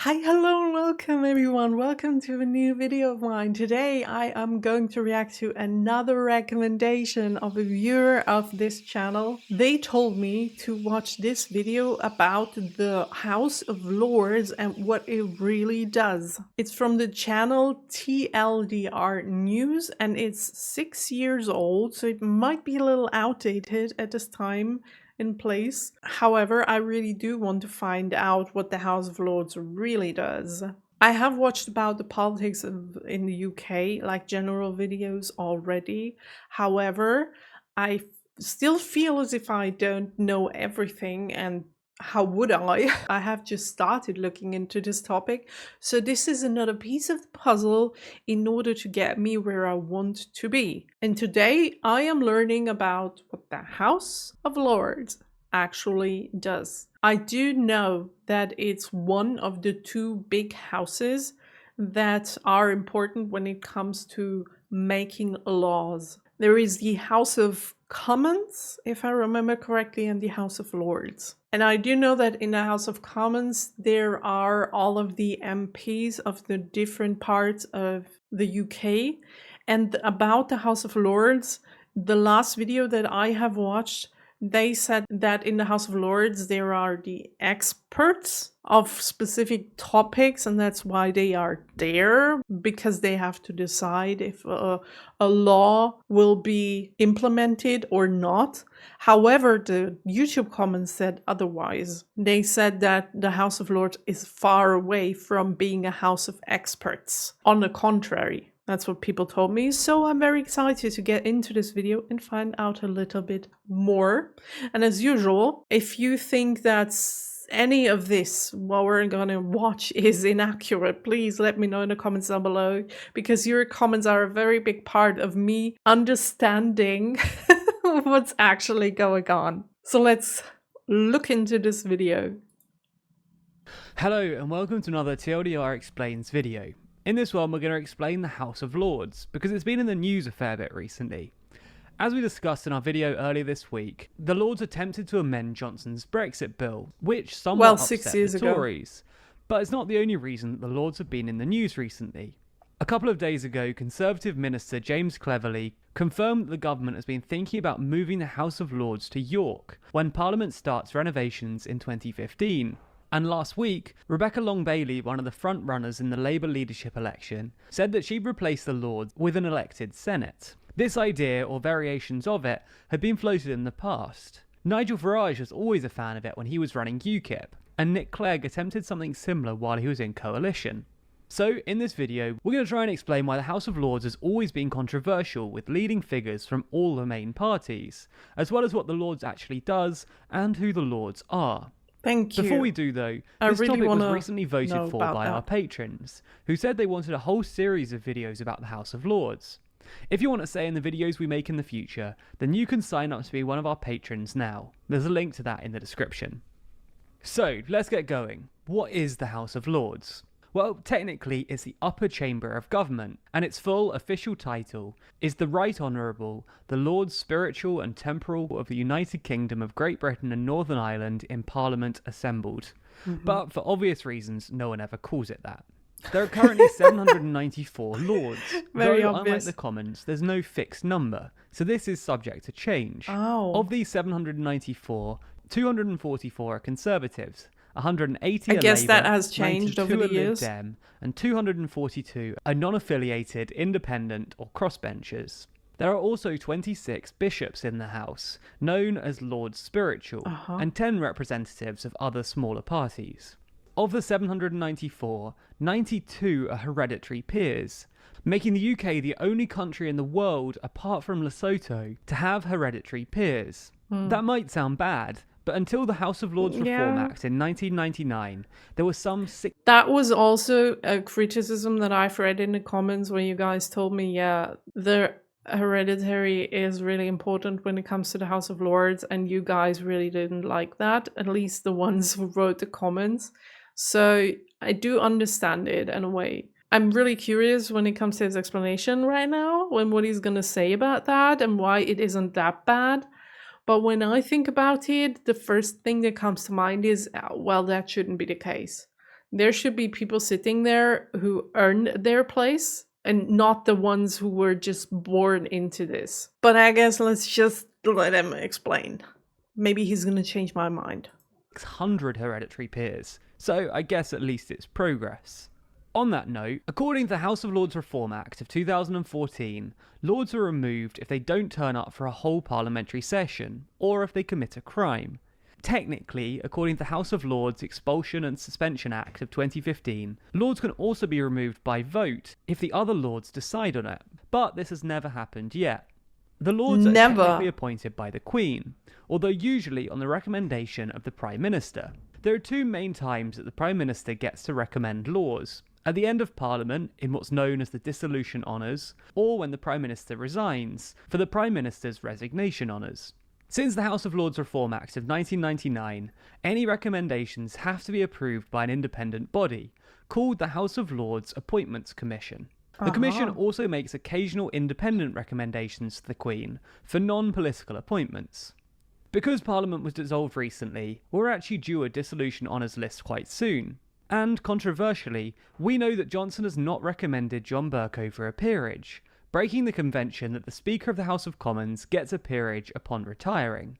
Hi, hello, and welcome everyone. Welcome to a new video of mine. Today I am going to react to another recommendation of a viewer of this channel. They told me to watch this video about the House of Lords and what it really does. It's from the channel TLDR News and it's 6 years old, so it might be a little outdated at this time in place. However, I really do want to find out what the House of Lords really does. I have watched about the politics in the UK, like general videos already. However, I still feel as if I don't know everything, and how would I? I have just started looking into this topic, so this is another piece of the puzzle in order to get me where I want to be. And today I am learning about what the House of Lords actually does. I do know that it's one of the two big houses that are important when it comes to making laws. There is the House of Commons, if I remember correctly, and the House of Lords. And I do know that in the House of Commons, there are all of the MPs of the different parts of the UK. And about the House of Lords, the last video that I have watched, they said that in the House of Lords there are the experts of specific topics, and that's why they are there, because they have to decide if a law will be implemented or not. However, the YouTube comments said otherwise. They said that the House of Lords is far away from being a house of experts. On the contrary. That's what people told me, so I'm very excited to get into this video and find out a little bit more. And as usual, if you think that any of this, what we're gonna watch, is inaccurate, please let me know in the comments down below, because your comments are a very big part of me understanding what's actually going on. So let's look into this video. Hello and welcome to another TLDR Explains video. In this one we're going to explain the House of Lords, because it's been in the news a fair bit recently. As we discussed in our video earlier this week, the Lords attempted to amend Johnson's Brexit bill, which somewhat upset the Tories. But it's not the only reason that the Lords have been in the news recently. A couple of days ago, Conservative Minister James Cleverly confirmed that the government has been thinking about moving the House of Lords to York when Parliament starts renovations in 2015. And last week, Rebecca Long-Bailey, one of the front-runners in the Labour leadership election, said that she'd replace the Lords with an elected Senate. This idea, or variations of it, had been floated in the past. Nigel Farage was always a fan of it when he was running UKIP, and Nick Clegg attempted something similar while he was in coalition. So, in this video, we're going to try and explain why the House of Lords has always been controversial with leading figures from all the main parties, as well as what the Lords actually does and who the Lords are. Thank you. Before we do though, this topic was recently voted for by our patrons, who said they wanted a whole series of videos about the House of Lords. If you want to say in the videos we make in the future, then you can sign up to be one of our patrons now. There's a link to that in the description. So, let's get going. What is the House of Lords? Well, technically it's the upper chamber of government, and its full official title is the Right Honourable, the Lords Spiritual and Temporal of the United Kingdom of Great Britain and Northern Ireland in Parliament assembled. But for obvious reasons, no one ever calls it that. There are currently 794 Lords, though unlike the Commons, there's no fixed number, so this is subject to change. Of these 794, 244 are Conservatives, 180 I guess Labour, that has changed over the years. Lib Dem, and 242 are non-affiliated, independent or crossbenchers. There are also 26 bishops in the House, known as Lords Spiritual, and 10 representatives of other smaller parties. Of the 794, 92 are hereditary peers, making the UK the only country in the world, apart from Lesotho, to have hereditary peers. That might sound bad, but until the House of Lords Reform Act in 1999, there were some That was also a criticism that I've read in the comments where you guys told me, yeah, the hereditary is really important when it comes to the House of Lords, and you guys really didn't like that, at least the ones who wrote the comments. So I do understand it in a way. I'm really curious when it comes to his explanation right now, when what he's gonna say about that and why it isn't that bad. But when I think about it, the first thing that comes to mind is, well, that shouldn't be the case. There should be people sitting there who earned their place and not the ones who were just born into this. But I guess let's just let him explain. Maybe he's gonna change my mind. 600 hereditary peers, so I guess at least it's progress. On that note, according to the House of Lords Reform Act of 2014, Lords are removed if they don't turn up for a whole parliamentary session, or if they commit a crime. Technically, according to the House of Lords Expulsion and Suspension Act of 2015, Lords can also be removed by vote if the other Lords decide on it, but this has never happened yet. The Lords are technically appointed by the Queen, although usually on the recommendation of the Prime Minister. There are two main times that the Prime Minister gets to recommend laws: at the end of Parliament, in what's known as the Dissolution Honours, or when the Prime Minister resigns, for the Prime Minister's Resignation Honours. Since the House of Lords Reform Act of 1999, any recommendations have to be approved by an independent body, called the House of Lords Appointments Commission. The Commission also makes occasional independent recommendations to the Queen for non-political appointments. Because Parliament was dissolved recently, we're actually due a Dissolution Honours list quite soon. And, controversially, we know that Johnson has not recommended John Burke over a peerage, breaking the convention that the Speaker of the House of Commons gets a peerage upon retiring.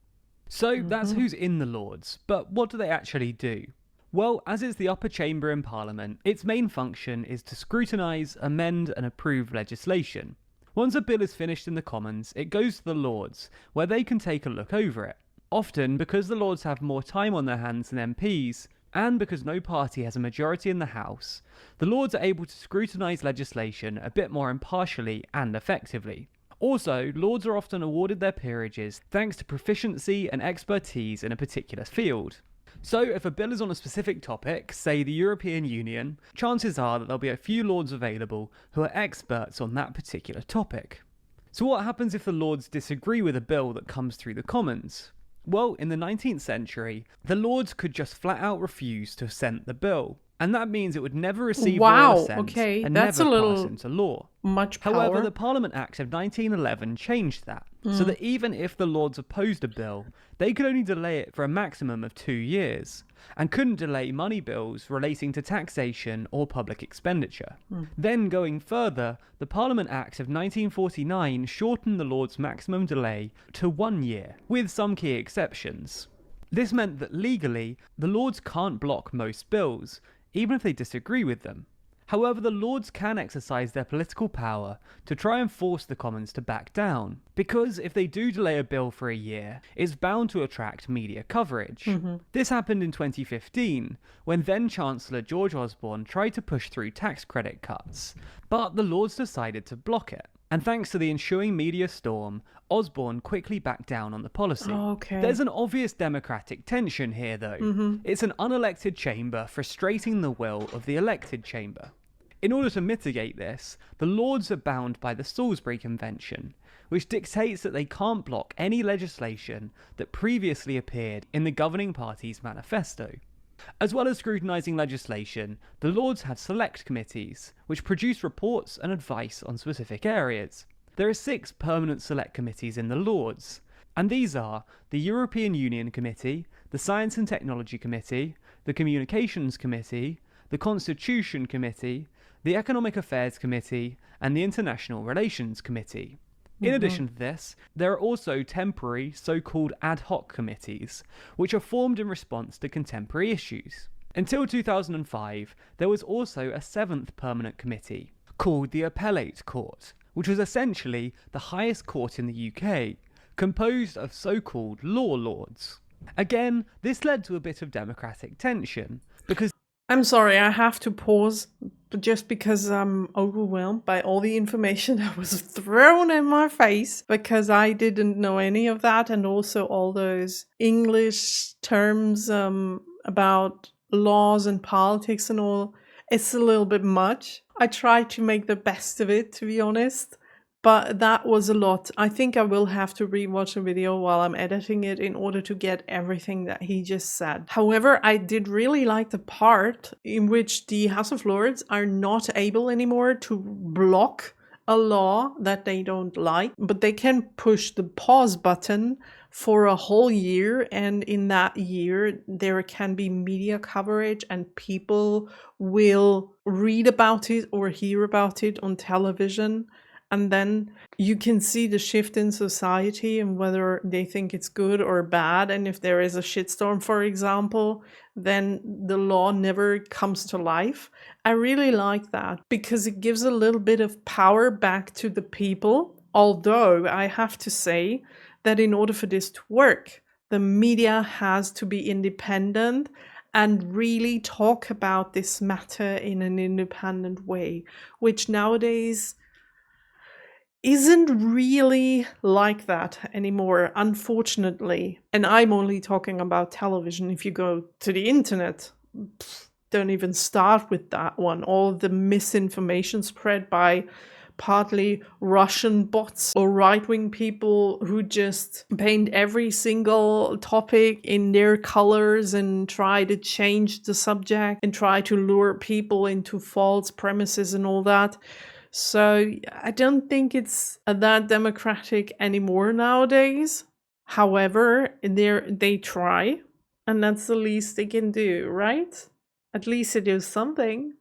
So that's who's in the Lords, but what do they actually do? Well, as is the upper chamber in Parliament, its main function is to scrutinise, amend and approve legislation. Once a bill is finished in the Commons, it goes to the Lords, where they can take a look over it. Often, because the Lords have more time on their hands than MPs, and because no party has a majority in the House, the Lords are able to scrutinise legislation a bit more impartially and effectively. Also, Lords are often awarded their peerages thanks to proficiency and expertise in a particular field. So if a bill is on a specific topic, say the European Union, chances are that there'll be a few Lords available who are experts on that particular topic. So what happens if the Lords disagree with a bill that comes through the Commons? Well, in the 19th century, the Lords could just flat out refuse to assent the bill, and that means it would never receive royal assent and that's never a little pass into law. Much power. However, the Parliament Act of 1911 changed that, so that even if the Lords opposed a bill, they could only delay it for a maximum of 2 years, and couldn't delay money bills relating to taxation or public expenditure. Then, going further, the Parliament Act of 1949 shortened the Lords' maximum delay to 1 year, with some key exceptions. This meant that legally, the Lords can't block most bills, even if they disagree with them. However, the Lords can exercise their political power to try and force the Commons to back down, because if they do delay a bill for a year, it's bound to attract media coverage. This happened in 2015, when then Chancellor George Osborne tried to push through tax credit cuts, but the Lords decided to block it. And thanks to the ensuing media storm, Osborne quickly backed down on the policy. There's an obvious democratic tension here, though. It's an unelected chamber frustrating the will of the elected chamber. In order to mitigate this, the Lords are bound by the Salisbury Convention, which dictates that they can't block any legislation that previously appeared in the governing party's manifesto. As well as scrutinising legislation, the Lords have select committees, which produce reports and advice on specific areas. There are 6 permanent select committees in the Lords, and these are the European Union Committee, the Science and Technology Committee, the Communications Committee, the Constitution Committee, the Economic Affairs Committee, and the International Relations Committee. In addition to this, there are also temporary, so-called ad hoc committees, which are formed in response to contemporary issues. Until 2005, there was also a 7th permanent committee, called the Appellate Court, which was essentially the highest court in the UK, composed of so-called law lords. Again, this led to a bit of democratic tension, because I'm sorry, I have to pause, but just because I'm overwhelmed by all the information that was thrown in my face, because I didn't know any of that, and also all those English terms about laws and politics and all. It's a little bit much. I tried to make the best of it, to be honest. But that was a lot. I think I will have to rewatch the video while I'm editing it in order to get everything that he just said. However, I did really like the part in which the House of Lords are not able anymore to block a law that they don't like, but they can push the pause button for a whole year, and in that year there can be media coverage and people will read about it or hear about it on television, and then you can see the shift in society and whether they think it's good or bad. And if there is a shitstorm, for example, then the law never comes to life. I really like that because it gives a little bit of power back to the people. Although I have to say that in order for this to work, the media has to be independent and really talk about this matter in an independent way, which nowadays isn't really like that anymore, unfortunately. And I'm only talking about television. If you go to the internet, don't even start with that one. All the misinformation spread by partly Russian bots or right-wing people who just paint every single topic in their colors and try to change the subject and try to lure people into false premises and all that. So I don't think it's that democratic anymore nowadays. However, they try, and that's the least they can do, right? At least it is something.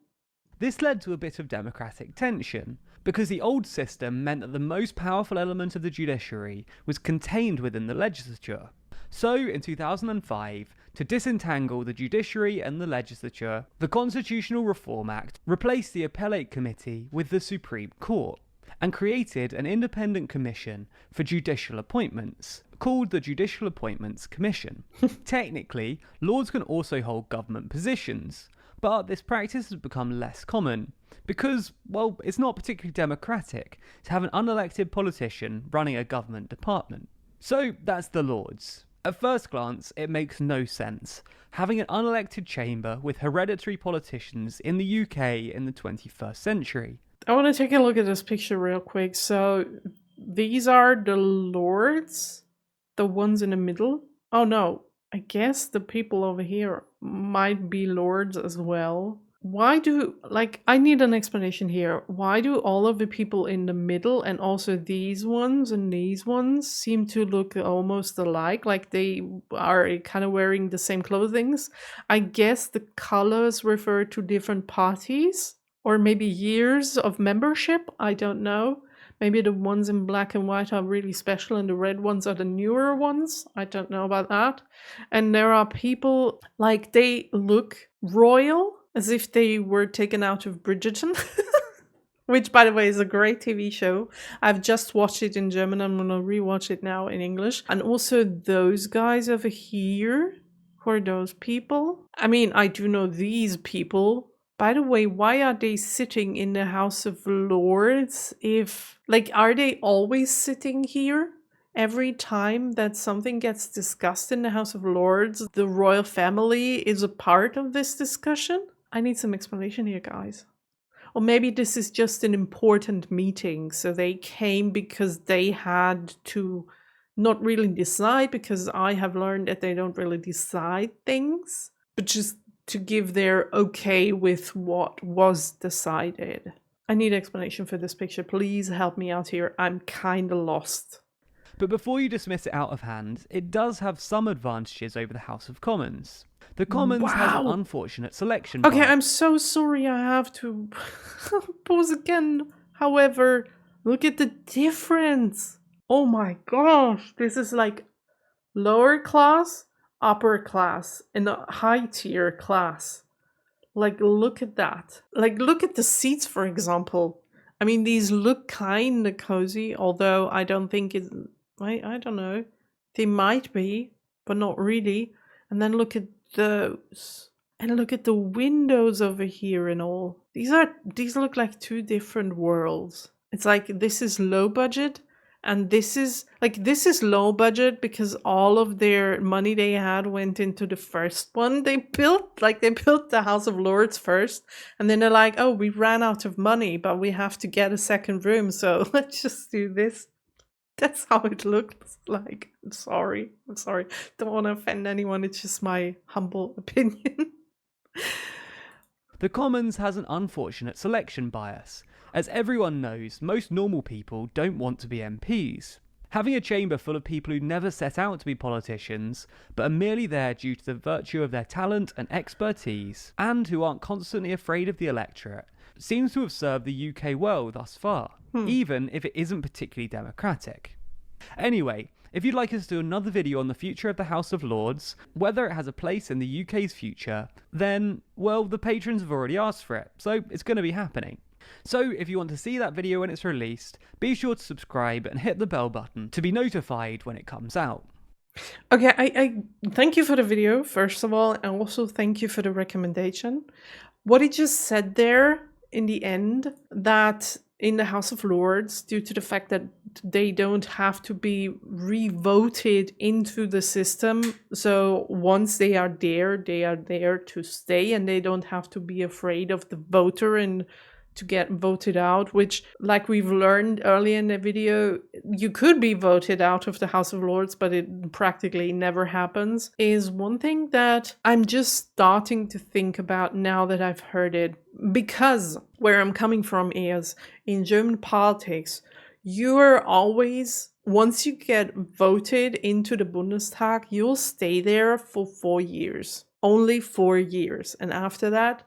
This led to a bit of democratic tension, because the old system meant that the most powerful element of the judiciary was contained within the legislature. So, in 2005, to disentangle the judiciary and the legislature, the Constitutional Reform Act replaced the Appellate Committee with the Supreme Court, and created an independent commission for judicial appointments, called the Judicial Appointments Commission. Technically, Lords can also hold government positions, but this practice has become less common because, well, it's not particularly democratic to have an unelected politician running a government department. So that's the Lords. At first glance, it makes no sense, having an unelected chamber with hereditary politicians in the UK in the 21st century. I want to take a look at this picture real quick. So these are the Lords, the ones in the middle. Oh no, I guess the people over here might be Lords as well. Why do, I need an explanation here. Why do all of the people in the middle and also these ones and these ones seem to look almost alike? Like they are kind of wearing the same clothings. I guess the colors refer to different parties or maybe years of membership. I don't know. Maybe the ones in black and white are really special and the red ones are the newer ones. I don't know about that. And there are people, like, they look royal, as if they were taken out of Bridgerton. Which, by the way, is a great TV show. I've just watched it in German. I'm going to rewatch it now in English. And also those guys over here. Who are those people? I mean, I do know these people. By the way, why are they sitting in the House of Lords? Are they always sitting here? Every time that something gets discussed in the House of Lords, the royal family is a part of this discussion? I need some explanation here, guys. Or maybe this is just an important meeting, so they came because they had to not really decide, because I have learned that they don't really decide things, but just to give their okay with what was decided. I need explanation for this picture. Please help me out here. I'm kind of lost. But before you dismiss it out of hand, it does have some advantages over the House of Commons. The Commons has an unfortunate selection Okay, bias. I'm so sorry I have to pause again. However, look at the difference. Oh my gosh, this is like lower class, upper class, and a high tier class. Like, look at that. Like, look at the seats, for example. I mean, these look kind of cozy, although I don't think it's... I don't know. They might be, but not really. And then look at those. And look at the windows over here and all. These look like two different worlds. It's like this is low budget and this is low budget because all of their money they had went into the first one they built. Like they built the House of Lords first and then they're like, oh, we ran out of money, but we have to get a second room, so let's just do this. That's how it looks like. I'm sorry. Don't want to offend anyone. It's just my humble opinion. The Commons has an unfortunate selection bias. As everyone knows, most normal people don't want to be MPs. Having a chamber full of people who never set out to be politicians, but are merely there due to the virtue of their talent and expertise, and who aren't constantly afraid of the electorate, seems to have served the UK well thus far, even if it isn't particularly democratic. Anyway, if you'd like us to do another video on the future of the House of Lords, whether it has a place in the UK's future, then, well, the patrons have already asked for it, so it's going to be happening. So if you want to see that video when it's released, be sure to subscribe and hit the bell button to be notified when it comes out. Okay, I thank you for the video, first of all, and also thank you for the recommendation. What he just said there in the end, that in the House of Lords, due to the fact that they don't have to be re-voted into the system, so once they are there to stay, and they don't have to be afraid of the voter and to get voted out, which, like we've learned earlier in the video, you could be voted out of the House of Lords, but it practically never happens, is one thing that I'm just starting to think about now that I've heard it. Because where I'm coming from is, in German politics, you're always, once you get voted into the Bundestag, you'll stay there for 4 years. Only 4 years. And after that,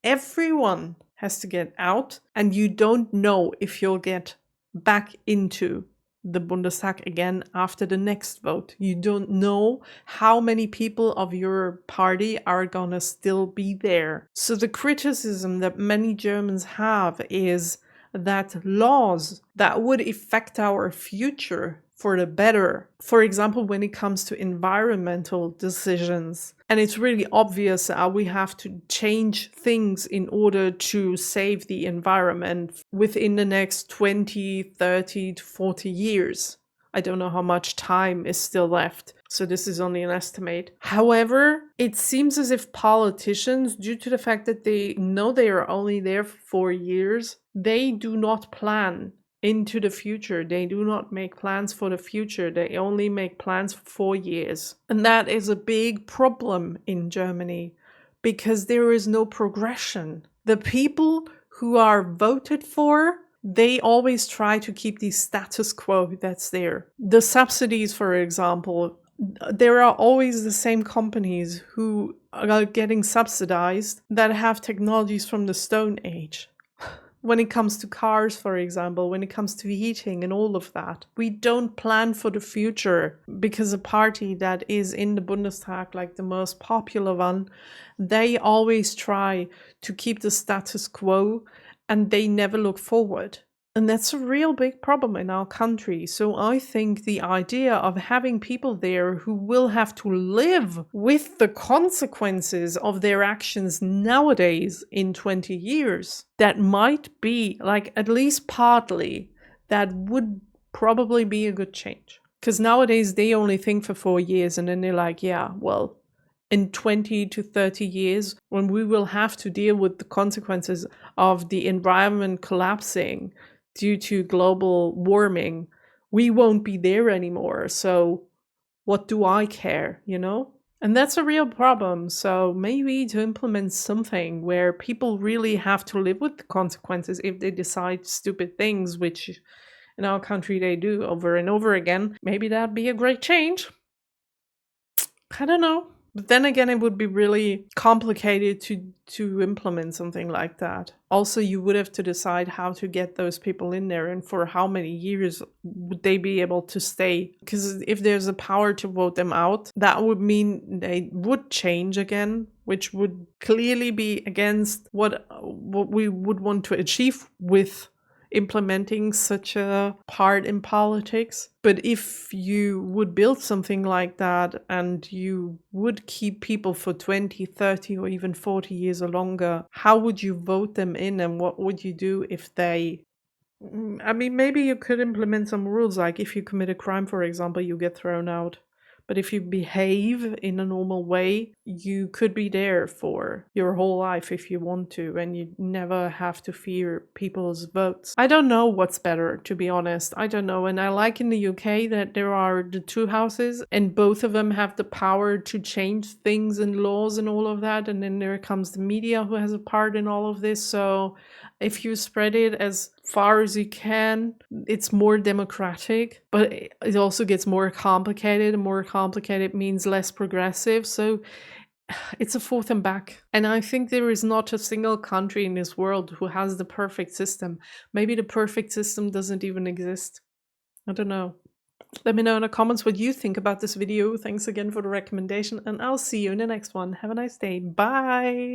everyone has to get out, and you don't know if you'll get back into the Bundestag again after the next vote. You don't know how many people of your party are gonna still be there. So the criticism that many Germans have is that laws that would affect our future for the better, for example, when it comes to environmental decisions, and it's really obvious we have to change things in order to save the environment within the next 20, 30 to 40 years. I don't know how much time is still left, so this is only an estimate. However, it seems as if politicians, due to the fact that they know they are only there for 4 years, they do not plan into the future. They do not make plans for the future. They only make plans for 4 years. And that is a big problem in Germany, because there is no progression. The people who are voted for, they always try to keep the status quo that's there. The subsidies, for example, there are always the same companies who are getting subsidized that have technologies from the Stone Age. When it comes to cars, for example, when it comes to heating and all of that, we don't plan for the future, because a party that is in the Bundestag, like the most popular one, they always try to keep the status quo and they never look forward. And that's a real big problem in our country. So I think the idea of having people there who will have to live with the consequences of their actions nowadays in 20 years, that might be, like, at least partly, that would probably be a good change. Because nowadays they only think for 4 years and then they're like, yeah, well, in 20 to 30 years, when we will have to deal with the consequences of the environment collapsing due to global warming, we won't be there anymore. So what do I care, you know? And that's a real problem. So maybe to implement something where people really have to live with the consequences if they decide stupid things, which in our country they do over and over again, maybe that'd be a great change. I don't know. But then again, it would be really complicated to implement something like that. Also, you would have to decide how to get those people in there and for how many years would they be able to stay. Because if there's a power to vote them out, that would mean they would change again, which would clearly be against what we would want to achieve with implementing such a part in politics. But if you would build something like that and you would keep people for 20, 30 or even 40 years or longer, how would you vote them in, and what would you do if they... I mean, maybe you could implement some rules, like if you commit a crime, for example, you get thrown out. But if you behave in a normal way, you could be there for your whole life if you want to, and you never have to fear people's votes. I don't know what's better, to be honest. I don't know. And I like in the UK that there are the two houses, and both of them have the power to change things and laws and all of that. And then there comes the media who has a part in all of this. So if you spread it as far as you can. It's more democratic, but it also gets more complicated, and more complicated means less progressive. So it's a forth and back. And I think there is not a single country in this world who has the perfect system. Maybe the perfect system doesn't even exist. I don't know. Let me know in the comments what you think about this video. Thanks again for the recommendation, and I'll see you in the next one. Have a nice day. Bye!